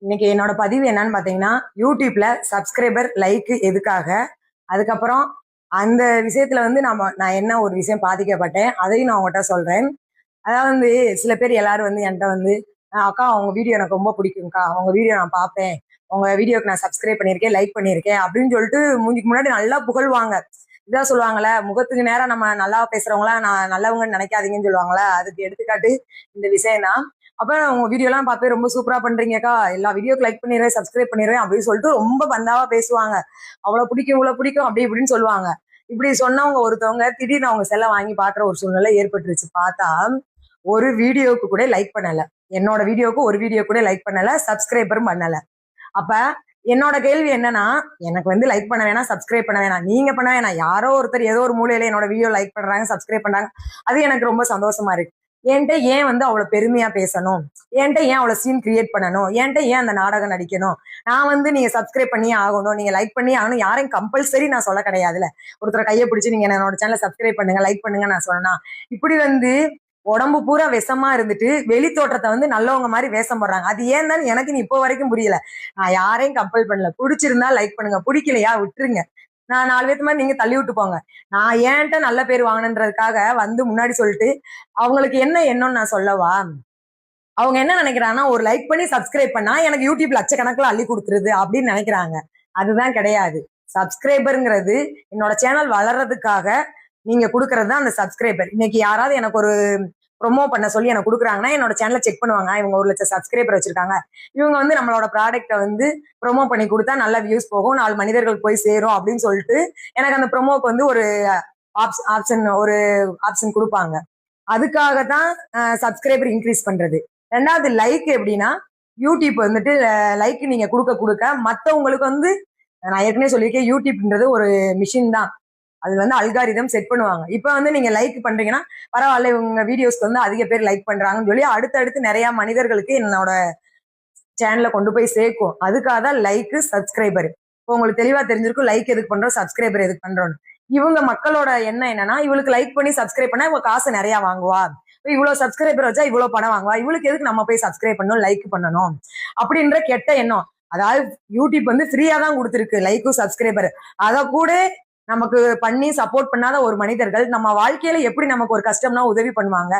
இன்னைக்கு என்னோட பதிவு என்னன்னு பாத்தீங்கன்னா, யூடியூப்ல சப்ஸ்கிரைபர் லைக் எதுக்காக, அதுக்கப்புறம் அந்த விஷயத்துல வந்து நான் என்ன ஒரு விஷயம் பாதிக்கப்பட்டேன் அதையும் நான் உங்ககிட்ட சொல்றேன். அதாவது வந்து சில பேர் எல்லாரும் வந்து என்கிட்ட வந்து அக்கா உங்க வீடியோ எனக்கு ரொம்ப பிடிக்கும்க்கா, உங்க வீடியோ நான் பார்ப்பேன், உங்க வீடியோக்கு நான் சப்ஸ்கிரைப் பண்ணியிருக்கேன், லைக் பண்ணியிருக்கேன் அப்படின்னு சொல்லிட்டு மூஞ்சிக்கு முன்னாடி நல்லா புகழ்வாங்க. இதான் சொல்லுவாங்கல்ல, முகத்துக்கு நேரம் நம்ம நல்லா பேசுறவங்களா நான் நல்லவங்கன்னு நினைக்காதீங்கன்னு சொல்லுவாங்களே, அதுக்கு எடுத்துக்காட்டு இந்த விஷயம் தான். அப்ப உங்க வீடியோ எல்லாம் பார்த்து ரொம்ப சூப்பரா பண்றீங்கக்கா, எல்லா வீடியோக்கு லைக் பண்ணிடுறேன், சப்ஸ்கிரைப் பண்ணிடுறேன் அப்படின்னு சொல்லிட்டு ரொம்ப பந்தாவா பேசுவாங்க. அவ்வளவு பிடிக்கும் இவ்வளவு பிடிக்கும் அப்படி இப்படின்னு சொல்லுவாங்க. இப்படி சொன்னவங்க ஒருத்தவங்க திடீர்னு அவங்க செல்ல வாங்கி பாக்குற ஒரு சூழ்நிலை ஏற்பட்டுருச்சு. பார்த்தா ஒரு வீடியோவுக்கு கூட லைக் பண்ணல. என்னோட வீடியோவுக்கு ஒரு வீடியோ கூட லைக் பண்ணல, சப்ஸ்கிரைபரும் பண்ணல. அப்ப என்னோட கேள்வி என்னன்னா, எனக்கு வந்து லைக் பண்ண வேணாம், சப்ஸ்கிரைப் பண்ண வேணாம், நீங்க பண்ண வேணாம், யாரோ ஒருத்தர் ஏதோ ஒரு மூலையில என்னோட வீடியோ லைக் பண்றாங்க, சப்ஸ்கிரைப் பண்றாங்க, அது எனக்கு ரொம்ப சந்தோஷமா இருக்கு. என்கிட்ட ஏன் வந்து அவ்வளவு பெருமையா பேசணும், என்கிட்ட ஏன் அவ்வளவு சீன் கிரியேட் பண்ணணும், என்கிட்ட ஏன் அந்த நாடகம் நடிக்கணும், நான் வந்து நீங்க சப்ஸ்கிரைப் பண்ணியே ஆகணும், நீங்க லைக் பண்ணி ஆகணும், யாரையும் கம்பல்சரி நான் சொல்ல கிடையாதுல்ல. ஒருத்தர் கையை பிடிச்சி நீங்க என்னோட சேனலை சப்ஸ்கிரைப் பண்ணுங்க, லைக் பண்ணுங்க நான் சொன்னா இப்படி வந்து உடம்பு பூரா விஷமா இருந்துட்டு வெளி தோற்றத்தை வந்து நல்லவங்க மாதிரி வேஷம் போடுறாங்க. அது ஏன் தான் எனக்கு இப்போ வரைக்கும் புரியல. நான் யாரையும் கம்பல் பண்ணல, பிடிச்சிருந்தா லைக் பண்ணுங்க, பிடிக்கலையா விட்டுருங்க, நான் 4 பேத்து மாதிரி நீங்க தள்ளி விட்டு போங்க. நான் ஏன்ட்ட நல்ல பேர் வாங்கணுன்றதுக்காக வந்து முன்னாடி சொல்லிட்டு அவங்களுக்கு என்ன எண்ணம்னு நான் சொல்லவா? அவங்க என்ன நினைக்கிறாங்கன்னா, ஒரு லைக் பண்ணி சப்ஸ்கிரைப் பண்ணா எனக்கு யூடியூப் லட்சக்கணக்கில் அள்ளி கொடுத்துருது அப்படின்னு நினைக்கிறாங்க. அதுதான் கிடையாது. சப்ஸ்கிரைபருங்கிறது என்னோட சேனல் வளர்றதுக்காக நீங்க கொடுக்கறது தான் அந்த சப்ஸ்கிரைபர். இன்னைக்கு யாராவது எனக்கு ஒரு ப்ரொமோ பண்ண சொல்லி எனக்கு கொடுக்குறாங்கன்னா, என்னோட சேனலை செக் பண்ணுவாங்க. இவங்க 1,00,000 சப்ஸ்கிரைபர் வச்சிருக்காங்க, இவங்க வந்து நம்மளோட ப்ராடக்ட்டை வந்து ப்ரொமோ பண்ணி கொடுத்தா நல்ல வியூஸ் போகும், 4 மனிதர்கள் போய் சேரும் அப்படின்னு சொல்லிட்டு எனக்கு அந்த ப்ரொமோக்கு வந்து ஒரு ஆப்ஷன் கொடுப்பாங்க. அதுக்காக தான் சப்ஸ்கிரைபர் இன்க்ரீஸ் பண்றது. 2வது லைக் எப்படின்னா, யூடியூப் வந்துட்டு லைக் நீங்க கொடுக்க கொடுக்க மத்தவங்களுக்கு வந்து, நான் ஏற்கனவே சொல்லியிருக்கேன், யூடியூப்ன்றது ஒரு மிஷின் தான். அது வந்து அல்காரிதம் செட் பண்ணுவாங்க. இப்ப வந்து நீங்க லைக் பண்றீங்கன்னா பரவாயில்ல, இவங்க வீடியோஸ்க்கு வந்து அதிக பேர் லைக் பண்றாங்கன்னு சொல்லி அடுத்தடுத்து நிறைய மனிதர்களுக்கு என்னோட சேனல்ல கொண்டு போய் சேர்க்கும். அதுக்காக தான் லைக் சப்ஸ்கிரைபர். இப்போ உங்களுக்கு தெளிவா தெரிஞ்சிருக்கும் லைக் எதுக்கு பண்றோம், சப்ஸ்கிரைபர் எதுக்கு பண்றோம். இவங்க மக்களோட எண்ணம் என்னன்னா, இவளுக்கு லைக் பண்ணி சப்ஸ்கிரைப் பண்ணா இவங்க காசு நிறைய வாங்குவா, இவ்வளவு சப்ஸ்கிரைபர் வச்சா இவ்வளவு பணம் வாங்குவா, இவளுக்கு எதுக்கு நம்ம போய் சப்ஸ்கிரைப் பண்ணணும், லைக் பண்ணணும் அப்படின்ற கெட்ட எண்ணம். அதாவது யூடியூப் வந்து ஃப்ரீயா தான் கொடுத்துருக்கு லைக்கும் சப்ஸ்கிரைபர். அதை கூட நமக்கு பண்ணி சப்போர்ட் பண்ணாத ஒரு மனிதர்கள் நம்ம வாழ்க்கையில எப்படி நமக்கு ஒரு கஷ்டம்னா உதவி பண்ணுவாங்க,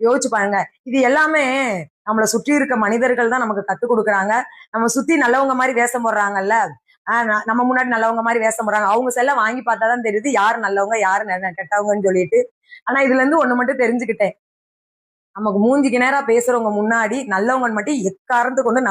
யோசிச்சு பாருங்க. இது எல்லாமே நம்மளை சுற்றி இருக்க மனிதர்கள் தான் நமக்கு கத்துக் கொடுக்குறாங்க. நம்ம சுத்தி நல்லவங்க மாதிரி வேஷம் போடுறாங்கல்ல, நம்ம முன்னாடி நல்லவங்க மாதிரி வேஷம் போடுறாங்க, அவங்க செல்ல வாங்கி பார்த்தாதான் தெரியுது யாரு நல்லவங்க யாரு கெட்டவங்கன்னு சொல்லிட்டு. ஆனா இதுல இருந்து ஒண்ணு மட்டும் தெரிஞ்சுக்கிட்டேன், நமக்கு மூஞ்சிக்கு நேரா பேசுறவங்க முன்னாடி நல்லவங்கன்னு மட்டும் எக்காரணத்துக்கு கொண்டு